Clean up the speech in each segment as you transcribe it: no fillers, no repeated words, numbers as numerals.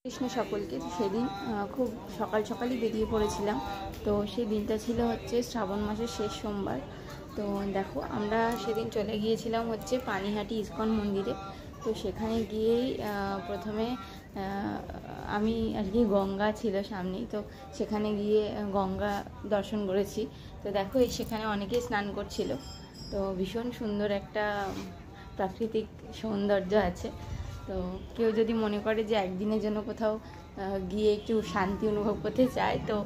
কৃষ্ণ সকলকে। সেদিন খুব সকাল সকালই বেরিয়ে পড়েছিলাম। তো সেই দিনটা ছিল হচ্ছে শ্রাবণ মাসের শেষ সোমবার। তো দেখো আমরা সেদিন চলে গিয়েছিলাম হচ্ছে পানিহাটি ইস্কন মন্দিরে। তো সেখানে গিয়েই প্রথমে আমি আর কি গঙ্গা ছিল সামনেই, তো সেখানে গিয়ে গঙ্গা দর্শন করেছি। তো দেখো সেখানে অনেকেই স্নান করছিল। তো ভীষণ সুন্দর একটা প্রাকৃতিক সৌন্দর্য আছে। তো কেউ যদি মনে করে যে একদিনের জন্য কোথাও গিয়ে একটু শান্তি অনুভব করতে চায়, তো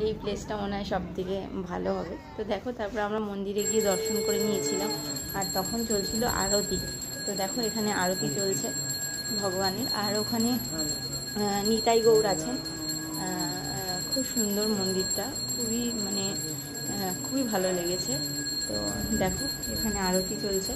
এই প্লেসটা মনে হয় সব থেকে ভালো হবে। তো দেখো তারপর আমরা মন্দিরে গিয়ে দর্শন করে নিয়েছিলাম, আর তখন চলছিল আরতি। তো দেখো এখানে আরতি চলছে ভগবানের, আর ওখানে নিতাই গৌর আছেন। খুব সুন্দর মন্দিরটা, খুবই ভালো লেগেছে। তো দেখো এখানে আরতি চলছে।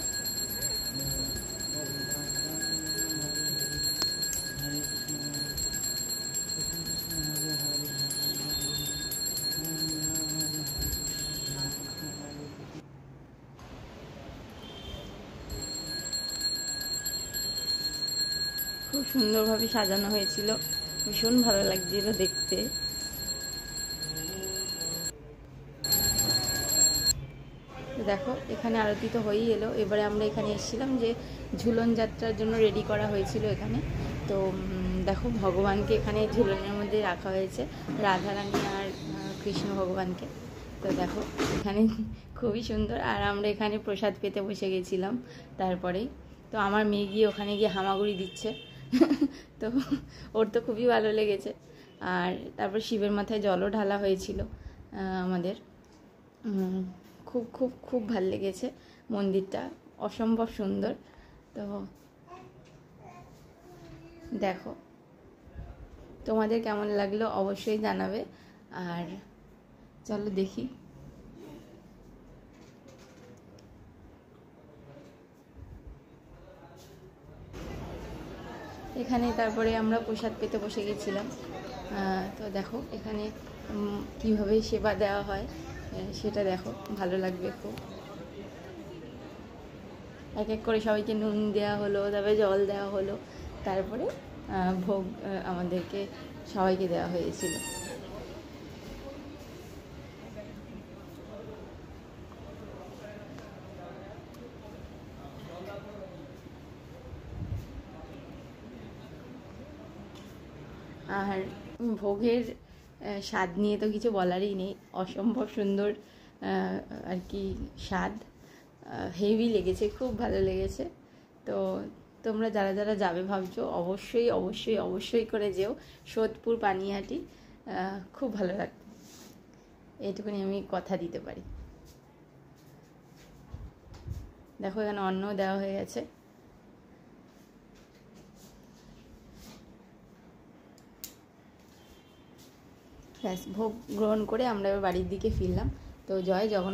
খুব সুন্দরভাবে সাজানো হয়েছিল, ভীষণ ভালো লাগছিল দেখতে। দেখো এখানে আরতি তো হয়েই এলো। এবারে আমরা এখানে এসেছিলাম যে ঝুলন যাত্রার জন্য রেডি করা হয়েছিল এখানে। তো দেখো ভগবানকে এখানে ঝুলনের মধ্যে রাখা হয়েছে, রাধারানী আর কৃষ্ণ ভগবানকে। তো দেখো এখানে খুবই সুন্দর। আর আমরা এখানে প্রসাদ পেতে বসে গেছিলাম তারপরেই। তো আমার মেয়ে গিয়ে ওখানে গিয়ে হামাগুড়ি দিচ্ছে তো ওর তো খুবই ভালো লেগেছে। আর তারপর শিবের মাথায় জলও ঢালা হয়েছিল আমাদের। খুব খুব খুব ভালো লেগেছে মন্দিরটা, অসম্ভব সুন্দর। তো দেখো তোমাদের কেমন লাগলো অবশ্যই জানাবে। আর চলো দেখি। এখানে তারপরে আমরা প্রসাদ পেতে বসে গেছিলাম। তো দেখো এখানে কীভাবে সেবা দেওয়া হয় সেটা দেখো, ভালো লাগবে খুব। এক এক করে সবাইকে নুন দেওয়া হলো, তারপরে জল দেওয়া হলো, তারপরে ভোগ আমাদেরকে সবাইকে দেওয়া হয়েছিল। আর ভোগের স্বাদ নিয়ে তো কিছু বলারই নেই, অসম্ভব সুন্দর আর কি স্বাদ, হেভি লেগেছে, খুব ভালো লেগেছে। তো তোমরা যারা যারা যাবে ভাবছো অবশ্যই অবশ্যই অবশ্যই করে যেও সোদপুর পানিহাটি, খুব ভালো লাগবে, এইটুকুনি আমি কথা দিতে পারি। দেখো এখানে অন্ন দেওয়া হয়ে গেছে। ব্যাস ভোগ গ্রহণ করে আমরা এবার বাড়ির দিকে ফিরলাম। তো জয় জগন্নাথ।